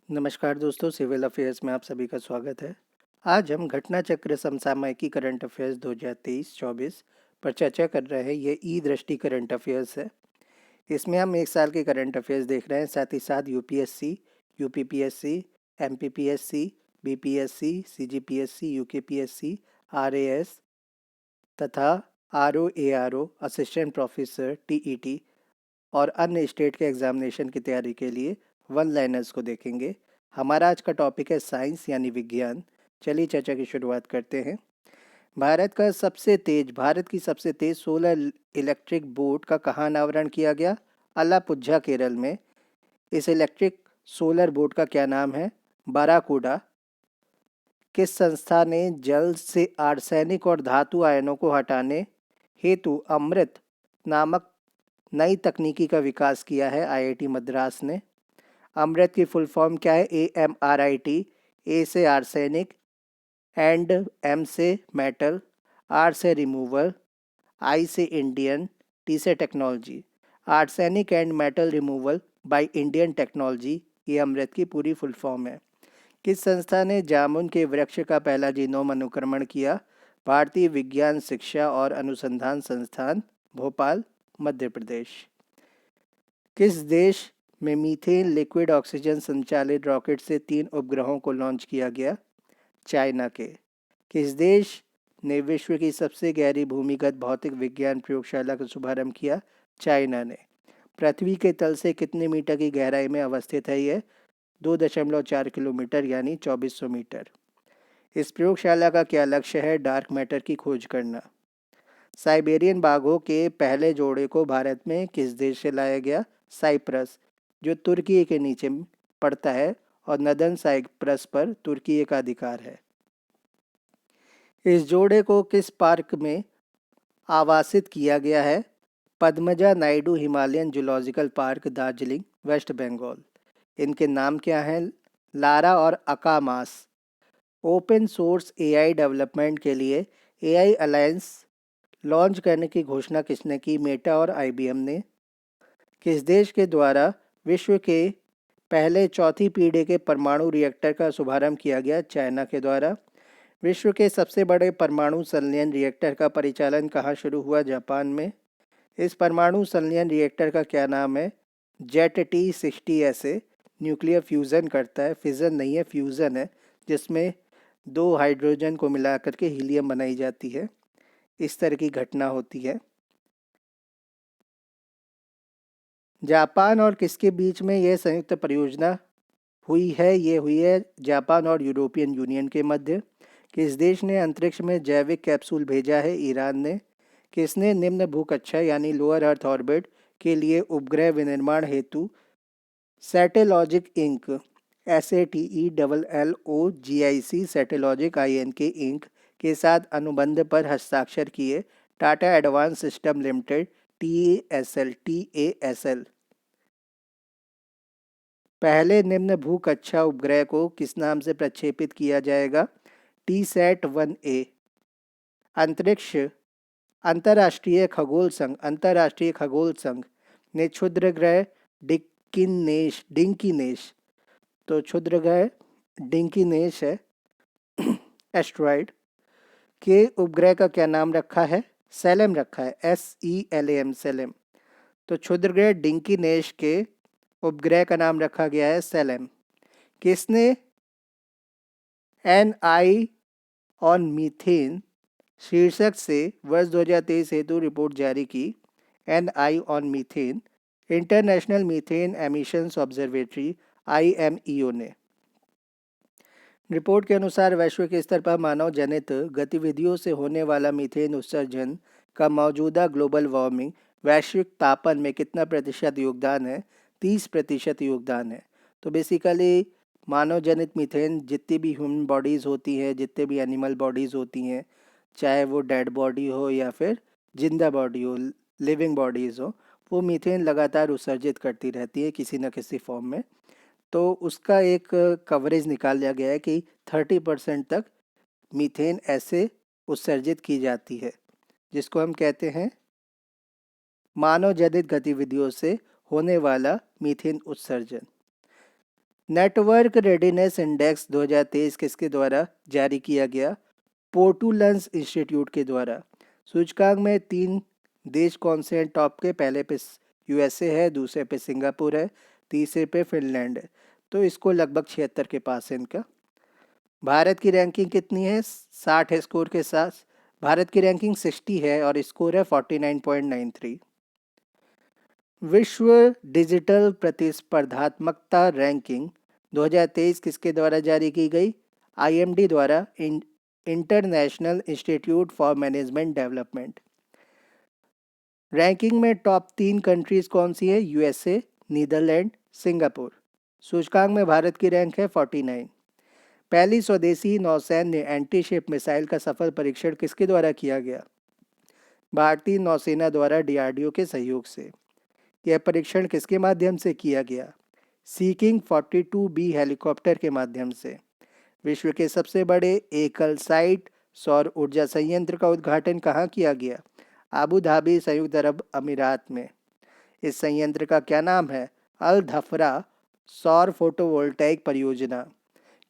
नमस्कार दोस्तों, civil affairs में आप सभी का स्वागत है। आज हम घटना चक्र समसामयिकी करंट अफेयर्स 2023-24 पर चर्चा कर रहे हैं। ये ई दृष्टि करंट अफेयर्स है। इसमें हम एक साल के करंट अफेयर्स देख रहे हैं, साथ ही साथ UPSC, UPPSC, MPPSC, BPSC, CGPSC, UKPSC, RAS तथा आरओ असिस्टेंट प्रोफेसर टीईटी और अन्य स्टेट के एग्जामिनेशन की तैयारी के लिए वन लाइनर्स को देखेंगे। हमारा आज का टॉपिक है साइंस यानी विज्ञान। चलिए चर्चा की शुरुआत करते हैं। भारत की सबसे तेज सोलर इलेक्ट्रिक बोट का कहाँ अनावरण किया गया? अलापुझा, केरल में। इस इलेक्ट्रिक सोलर बोट का क्या नाम है? बाराकूडा। किस संस्था ने जल से आर्सेनिक और धातु आयनों को हटाने हेतु अमृत नामक नई तकनीकी का विकास किया है? आईआईटी मद्रास ने। अमृत की फुल फॉर्म क्या है? AMRIT। ए से आर्सेनिक, एंड एम से मेटल, आर से रिमूवल, आई से इंडियन, टी से technology. Arsenic and metal removal by Indian technology, ये अमृत की पूरी फुल फॉर्म है। किस संस्था ने जामुन के वृक्ष का पहला जीनोम अनुक्रमण किया? भारतीय विज्ञान शिक्षा और अनुसंधान संस्थान, भोपाल, मध्य प्रदेश। किस देश में मीथेन लिक्विड ऑक्सीजन संचालित रॉकेट से 3 उपग्रहों को लॉन्च किया गया? चाइना के। किस देश ने विश्व की सबसे गहरी भूमिगत भौतिक विज्ञान प्रयोगशाला का शुभारंभ किया? चाइना ने। पृथ्वी के तल से कितने मीटर की गहराई में अवस्थित है यह? 2.4 किलोमीटर यानी 2400 मीटर। इस प्रयोगशाला का क्या लक्ष्य है? डार्क मैटर की खोज करना। साइबेरियन बाघों के पहले जोड़े को भारत में किस देश से लाया गया? साइप्रस, जो तुर्की के नीचे पड़ता है और नदन साइप्रस पर तुर्की का अधिकार है। इस जोड़े को किस पार्क में आवासित किया गया है? Padmaja Naidu Himalayan Zoological Park, Darjeeling, West Bengal. इनके नाम क्या हैं? लारा और Akamas. Open source AI development के लिए एआई अलायंस लॉन्च करने की घोषणा किसने की? मेटा और आईबीएम ने। किस देश के द्वारा विश्व के पहले चौथी पीढ़ी के परमाणु रिएक्टर का शुभारंभ किया गया? चाइना के द्वारा। विश्व के सबसे बड़े परमाणु संलयन रिएक्टर का परिचालन कहाँ शुरू हुआ? जापान में। इस परमाणु संलयन रिएक्टर का क्या नाम है? JET-60 ऐसे न्यूक्लियर फ्यूज़न करता है, फिज़न नहीं है, फ्यूज़न है, जिसमें 2 हाइड्रोजन को मिला करके हीलियम बनाई जाती है। इस तरह की घटना होती है। जापान और किसके बीच में यह संयुक्त परियोजना हुई है? ये हुई है जापान और यूरोपियन यूनियन के मध्य। किस देश ने अंतरिक्ष में जैविक कैप्सूल भेजा है? ईरान ने। किसने निम्न भूकक्षा यानी लोअर अर्थ ऑर्बिट के लिए उपग्रह विनिर्माण हेतु सैटेलॉजिक इंक, SATELLOGIC सैटेलॉजिक INK इंक के साथ अनुबंध पर हस्ताक्षर किए? Tata advance system limited, TASL। पहले निम्न भूकक्षा उपग्रह को किस नाम से प्रक्षेपित किया जाएगा? TSAT-1A। अंतरिक्ष अंतर्राष्ट्रीय खगोल संघ ने क्षुद्र ग्रह डिंकिनेश, तो क्षुद्र ग्रह डिंकिनेश है एस्ट्रॉइड के उपग्रह का क्या नाम रखा है? सेलेम रखा है, SELAM, सेलेम। तो क्षुद्र ग्रह डिंकिनेश के उपग्रह का नाम रखा गया है सेलेम। किसने NI ऑन मीथेन शीर्षक से वर्ष 2023 हेतु रिपोर्ट जारी की? NI on methane, international methane emissions observatory, IMEO ने। रिपोर्ट के अनुसार वैश्विक स्तर पर मानव जनित गतिविधियों से होने वाला मीथेन उत्सर्जन का मौजूदा ग्लोबल वार्मिंग वैश्विक तापन में कितना प्रतिशत योगदान है? 30% योगदान है। तो बेसिकली मानव जनित मीथेन, जितनी भी ह्यूमन बॉडीज़ होती हैं, जितने भी एनिमल बॉडीज़ होती हैं, चाहे वो डेड बॉडी हो या फिर जिंदा बॉडी हो, लिविंग बॉडीज़ हो, वो मीथेन लगातार उत्सर्जित करती रहती है किसी न किसी फॉर्म में। तो उसका एक कवरेज निकाल लिया गया है कि 30% तक मीथेन ऐसे उत्सर्जित की जाती है, जिसको हम कहते हैं मानव जनित गतिविधियों से होने वाला मीथेन उत्सर्जन। नेटवर्क रेडीनेस इंडेक्स 2023 किसके द्वारा जारी किया गया? पोर्टुलन्स इंस्टीट्यूट के द्वारा। सूचकांक में 3 देश कौन से हैं टॉप के? पहले पे यूएसए है, दूसरे पे सिंगापुर है, तीसरे पे फिनलैंड है। तो इसको लगभग 76 के पास है इनका। भारत की रैंकिंग कितनी है? 60 है स्कोर के साथ। भारत की रैंकिंग 60 है और स्कोर है 49.93। विश्व डिजिटल प्रतिस्पर्धात्मकता रैंकिंग 2023 किसके द्वारा जारी की गई? आईएमडी द्वारा, International Institute for Management Development. Ranking में टॉप 3 कंट्रीज कौन सी है? USA, Netherlands, Singapore. सूचकांक में भारत की रैंक है 49। पहली स्वदेशी नौसैन्य एंटीशिप मिसाइल का सफल परीक्षण किसके द्वारा किया गया? भारतीय नौसेना द्वारा डीआरडीओ के सहयोग से। यह परीक्षण किसके माध्यम से किया गया? सीकिंग 42B हेलीकॉप्टर के माध्यम से। विश्व के सबसे बड़े एकल साइट सौर ऊर्जा संयंत्र का उद्घाटन कहाँ किया गया? आबू धाबी, संयुक्त अरब अमीरात में। इस संयंत्र का क्या नाम है? अल धफरा सौर फोटोवोल्टाइक परियोजना।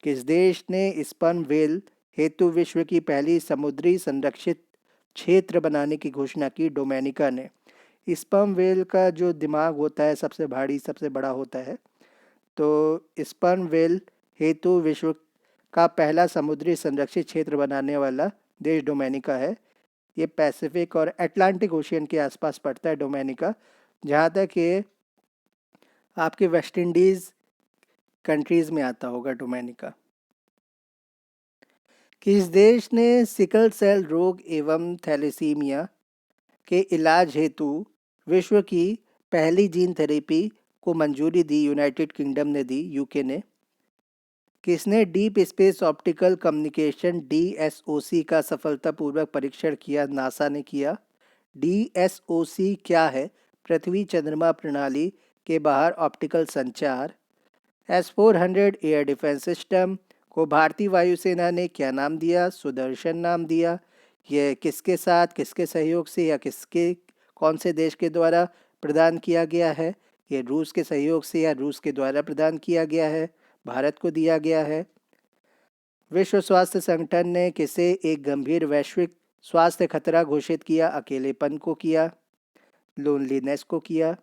किस देश ने स्पर्म व्हेल हेतु विश्व की पहली समुद्री संरक्षित क्षेत्र बनाने की घोषणा की? डोमिनिका ने। स्पर्म व्हेल का जो दिमाग होता है सबसे भारी, सबसे बड़ा होता है। तो स्पर्म व्हेल हेतु विश्व का पहला समुद्री संरक्षित क्षेत्र बनाने वाला देश डोमिनिका है। ये पैसिफिक और अटलांटिक ओशियन के आसपास पड़ता है डोमिनिका, जहाँ तक ये आपके वेस्ट इंडीज़ कंट्रीज़ में आता होगा डोमिनिका। किस देश ने सिकल सेल रोग एवं थैलेसीमिया के इलाज हेतु विश्व की पहली जीन थेरेपी को मंजूरी दी? यूनाइटेड किंगडम ने दी, यूके ने। किसने डीप स्पेस ऑप्टिकल कम्युनिकेशन डीएसओसी का सफलतापूर्वक परीक्षण किया? नासा ने किया। डीएसओसी क्या है? पृथ्वी चंद्रमा प्रणाली के बाहर ऑप्टिकल संचार। S-400 एयर डिफेंस सिस्टम को भारतीय वायुसेना ने क्या नाम दिया? सुदर्शन नाम दिया। यह किसके साथ, किसके सहयोग से या किसके, कौन से देश के द्वारा प्रदान किया गया है? ये रूस के सहयोग से या रूस के द्वारा प्रदान किया गया है, भारत को दिया गया है। विश्व स्वास्थ्य संगठन ने किसे एक गंभीर वैश्विक स्वास्थ्य खतरा घोषित किया? अकेलेपन को किया, लोनलीनेस को किया।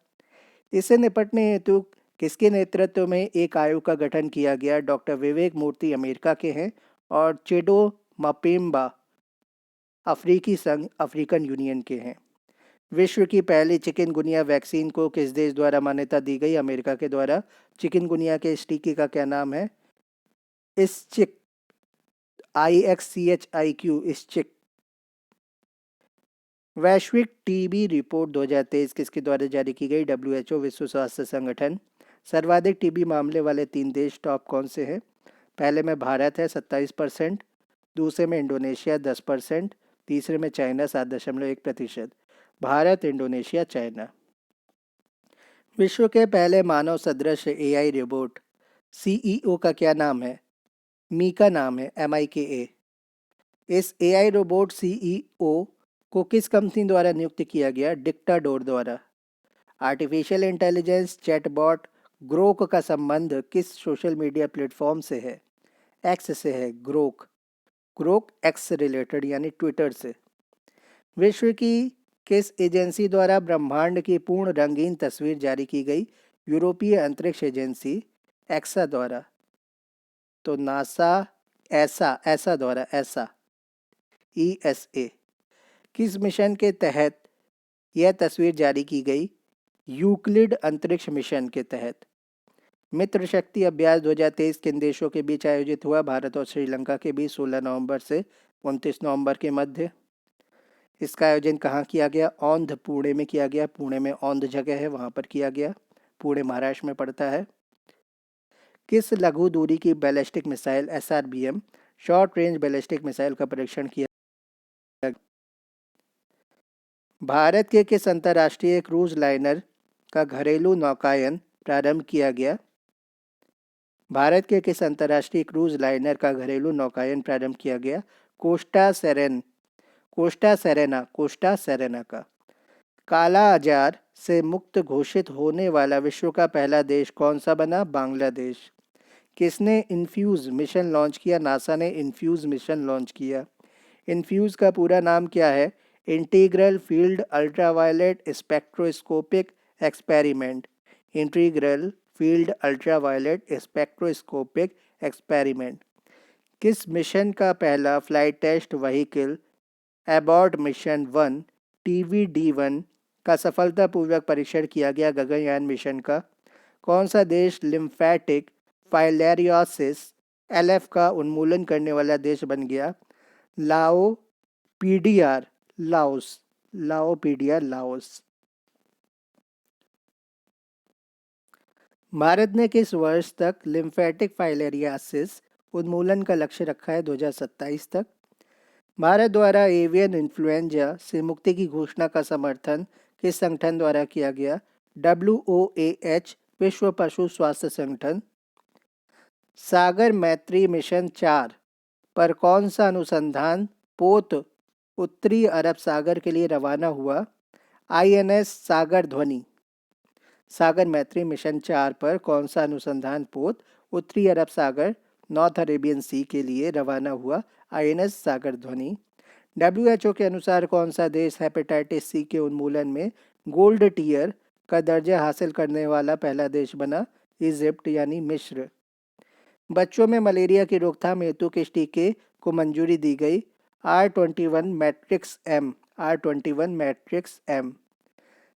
इससे निपटने हेतु किसके नेतृत्व में एक आयोग का गठन किया गया? डॉक्टर विवेक मूर्ति अमेरिका के हैं और चेडो मापेम्बा अफ्रीकी संघ, अफ्रीकन यूनियन के हैं। विश्व की पहली चिकनगुनिया वैक्सीन को किस देश द्वारा मान्यता दी गई? अमेरिका के द्वारा। चिकनगुनिया के इस टीके का क्या नाम है? इस्चिक, IXCHIQ, इस्चिक। वैश्विक टीबी रिपोर्ट 2023 किसके द्वारा जारी की गई? WHO, विश्व स्वास्थ्य संगठन। सर्वाधिक टीबी मामले वाले 3 देश टॉप कौन से हैं? पहले में भारत है 27%, दूसरे में इंडोनेशिया 10%, तीसरे में चाइना 7.1%। Bharat, Indonesia, China. विश्व के पहले मानव सदृश AI रोबोट CEO का क्या नाम है? मीका नाम है, MIKA। इस AI रोबोट CEO को किस कंपनी द्वारा नियुक्त किया गया? डिक्टाडोर द्वारा। आर्टिफिशियल इंटेलिजेंस चैटबॉट ग्रोक का संबंध किस सोशल मीडिया प्लेटफॉर्म से है? एक्स से है, ग्रोक। ग्रोक एक्स से रिलेटेड यानी ट्विटर से। विश्व की किस एजेंसी द्वारा ब्रह्मांड की पूर्ण रंगीन तस्वीर जारी की गई? यूरोपीय अंतरिक्ष एजेंसी एक्सा द्वारा। तो नासा, ऐसा द्वारा, ऐसा, ESA। किस मिशन के तहत यह तस्वीर जारी की गई? यूक्लिड अंतरिक्ष मिशन के तहत। मित्र शक्ति अभ्यास 2023 किन देशों के बीच आयोजित हुआ? भारत और श्रीलंका के बीच 16 नवंबर से 29 नवंबर के मध्य। इसका आयोजन कहाँ किया गया? औंध, पुणे में किया गया। पुणे में औंध जगह है, वहाँ पर किया गया। पुणे महाराष्ट्र में पड़ता है। किस लघु दूरी की ballistic missile SRBM, short range ballistic missile का परीक्षण किया? भारत के किस अंतर्राष्ट्रीय क्रूज लाइनर का घरेलू नौकायन प्रारंभ किया गया? भारत के किस अंतर्राष्ट्रीय क्रूज लाइनर का घरेलू नौकायन प्रारंभ किया गया? कोस्टा सेरेना का। काला आजार से मुक्त घोषित होने वाला विश्व का पहला देश कौन सा बना? बांग्लादेश। किसने इन्फ्यूज़ मिशन लॉन्च किया? नासा ने इन्फ्यूज़ मिशन लॉन्च किया। इन्फ्यूज़ का पूरा नाम क्या है? Integral field ultraviolet spectroscopic experiment. Integral field ultraviolet spectroscopic experiment. किस मिशन का पहला flight test vehicle abort mission 1 TVD-1 का सफलतापूर्वक परीक्षण किया गया? गगनयान मिशन का। कौन सा देश लिम्फेटिक फाइलेरियोसिस LF का उन्मूलन करने वाला देश बन गया? लाओ पीडीआर लाओस। लाओ पीडीआर लाओस। भारत ने किस वर्ष तक लिम्फेटिक फाइलेरियासिस उन्मूलन का लक्ष्य रखा है? 2027 तक। भारत द्वारा एवियन इन्फ्लुएंजा से मुक्ति की घोषणा का समर्थन किस संगठन द्वारा किया गया? WOAH, विश्व पशु स्वास्थ्य संगठन। सागर मैत्री मिशन 4 पर कौन सा अनुसंधान पोत उत्तरी अरब सागर के लिए रवाना हुआ? INS सागर ध्वनि। सागर मैत्री मिशन 4 पर कौन सा अनुसंधान पोत उत्तरी अरब सागर नॉर्थ अरेबियन सी के लिए रवाना हुआ? INS सागर ध्वनि। WHO के अनुसार कौन सा देश हेपेटाइटिस सी के उन्मूलन में गोल्ड टीयर का दर्जा हासिल करने वाला पहला देश बना? इजिप्ट यानी मिस्र। बच्चों में मलेरिया की रोकथाम हेतु किस टीके को मंजूरी दी गई? R21 matrix M। R21 matrix M।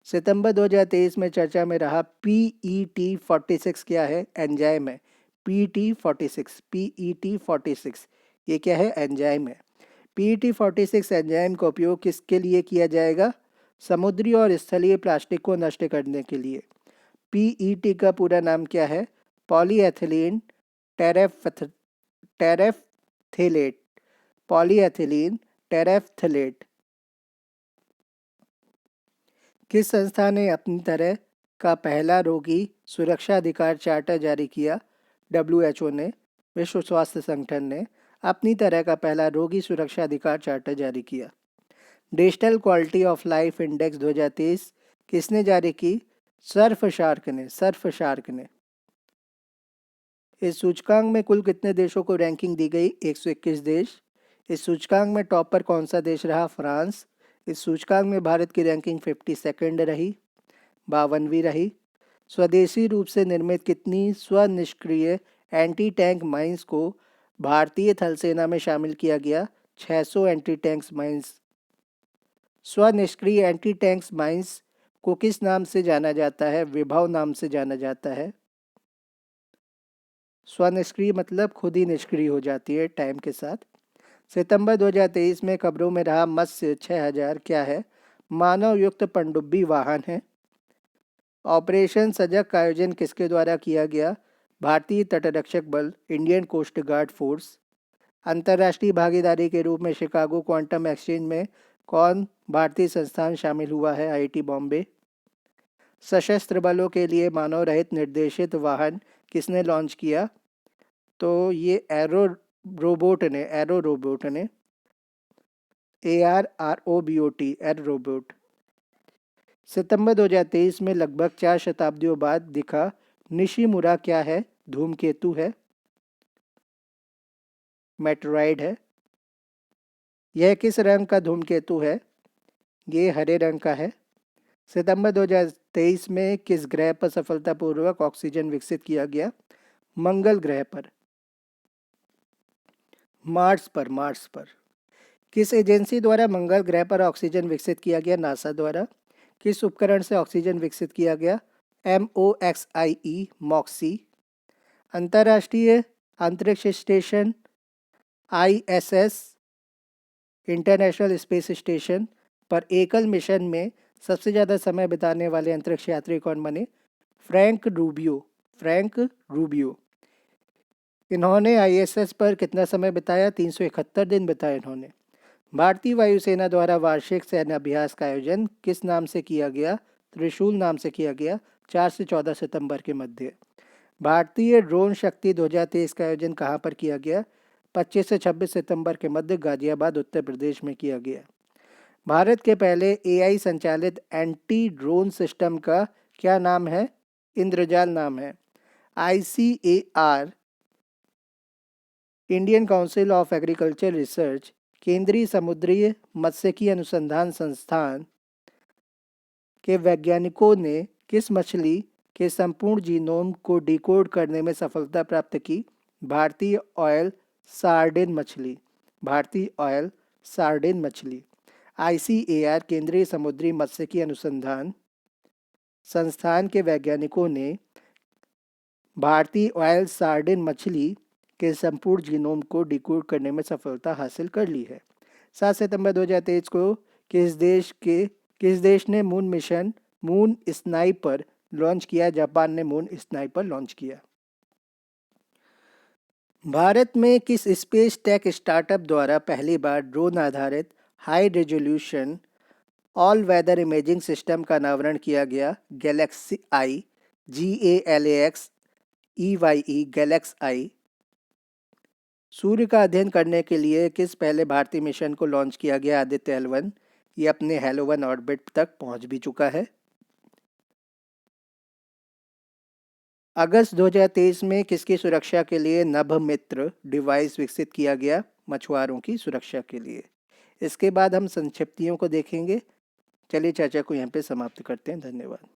सितंबर 2023 में चर्चा में रहा PET46 क्या है? एंजाइम है। PET46 ये क्या है? एंजाइम है। PET46 एंजाइम का उपयोग किसके लिए किया जाएगा? समुद्री और स्थलीय प्लास्टिक को नष्ट करने के लिए। PET का पूरा नाम क्या है? पॉलीएथिलीन टेरेफ्थेलेट। पॉलीएथिलीन टेरेफ्थेलेट। किस संस्था ने अपनी तरह का पहला रोगी सुरक्षा अधिकार चार्टर जारी किया? WHO ने, विश्व स्वास्थ्य संगठन ने अपनी तरह का पहला रोगी सुरक्षा अधिकार चार्टर जारी किया। Digital quality of life index 2023 किसने जारी की? सर्फशार्क ने। इस सूचकांक में कुल कितने देशों को रैंकिंग दी गई? 121 देश। इस सूचकांक में टॉप पर कौन सा देश रहा? फ्रांस। इस सूचकांक में भारत की रैंकिंग 52nd रही, 52वीं रही। स्वदेशी रूप से निर्मित कितनी स्वनिष्क्रिय एंटी टैंक माइंस को भारतीय थल सेना में शामिल किया गया? 600 एंटी टैंक्स माइंस। स्वनिष्क्रिय एंटी टैंक्स माइंस को किस नाम से जाना जाता है? विभव नाम से जाना जाता है। स्वनिष्क्रिय मतलब खुद ही निष्क्रिय हो जाती है टाइम के साथ। सितंबर 2023 में खबरों में रहा मत्स्य 6000 क्या है? मानव युक्त पनडुब्बी वाहन है। ऑपरेशन सजग का आयोजन किसके द्वारा किया गया? भारतीय तटरक्षक बल, इंडियन कोस्ट गार्ड फोर्स। अंतर्राष्ट्रीय भागीदारी के रूप में शिकागो क्वांटम एक्सचेंज में कौन भारतीय संस्थान शामिल हुआ है? IIT बॉम्बे। सशस्त्र बलों के लिए मानव रहित निर्देशित वाहन किसने लॉन्च किया? तो ये एरो रोबोट ने ARROBOT एर रोबोट। सितंबर 2023 में लगभग 4 शताब्दियों बाद दिखा निशिमुरा क्या है? धूमकेतु है, मेटेरॉइड है। यह किस रंग का धूमकेतु है? ये हरे रंग का है। सितंबर 2023 में किस ग्रह पर सफलतापूर्वक ऑक्सीजन विकसित किया गया? मंगल ग्रह पर। मार्स पर। किस एजेंसी द्वारा मंगल ग्रह पर ऑक्सीजन विकसित किया गया? नासा द्वारा। किस उपकरण से ऑक्सीजन विकसित किया गया? MOXIE। अंतर्राष्ट्रीय अंतरिक्ष station ISS international space station पर एकल मिशन में सबसे ज़्यादा समय बिताने वाले अंतरिक्ष यात्री कौन बने? Frank Rubio. इन्होंने ISS पर कितना समय बिताया? 371 दिन बिताए इन्होंने। भारतीय वायुसेना द्वारा वार्षिक सैन्य अभ्यास का आयोजन किस नाम से किया गया? त्रिशूल नाम से किया गया, 4 से 14 सितंबर के मध्य। भारतीय ड्रोन शक्ति 2023 का आयोजन कहाँ पर किया गया? 25 से 26 सितंबर के मध्य गाजियाबाद, उत्तर प्रदेश में किया गया। भारत के पहले AI संचालित एंटी ड्रोन सिस्टम का क्या नाम है? इंद्रजाल नाम है। ICAR Indian council of agriculture research केंद्रीय समुद्री मत्स्यिकी अनुसंधान संस्थान के वैज्ञानिकों ने किस मछली के संपूर्ण जीनोम को डिकोड करने में सफलता प्राप्त की? भारतीय ऑयल सार्डिन मछली। भारतीय ऑयल सार्डिन मछली। आईसीएआर केंद्रीय समुद्री मत्स्यिकी अनुसंधान संस्थान के वैज्ञानिकों ने भारतीय ऑयल सार्डिन मछली के संपूर्ण जीनोम को डिकोड करने में सफलता हासिल कर ली है। 7 सितंबर 2023 को किस देश ने मून स्नाइपर लॉन्च किया? जापान ने मून स्नाइपर लॉन्च किया। भारत में किस स्पेस टेक स्टार्टअप द्वारा पहली बार ड्रोन आधारित high resolution all weather imaging system का अनावरण किया गया? गैलेक्सी आई। GALAXEYE गैलेक्स आई। सूर्य का अध्ययन करने के लिए किस पहले भारतीय मिशन को लॉन्च किया गया? आदित्य L1। ये अपने हेलो-1 ऑर्बिट तक पहुंच भी चुका है। अगस्त 2023 में किसकी सुरक्षा के लिए नभमित्र डिवाइस विकसित किया गया? मछुआरों की सुरक्षा के लिए। इसके बाद हम संक्षिप्तियों को देखेंगे। चलिए चर्चा को यहाँ पे समाप्त करते हैं। धन्यवाद।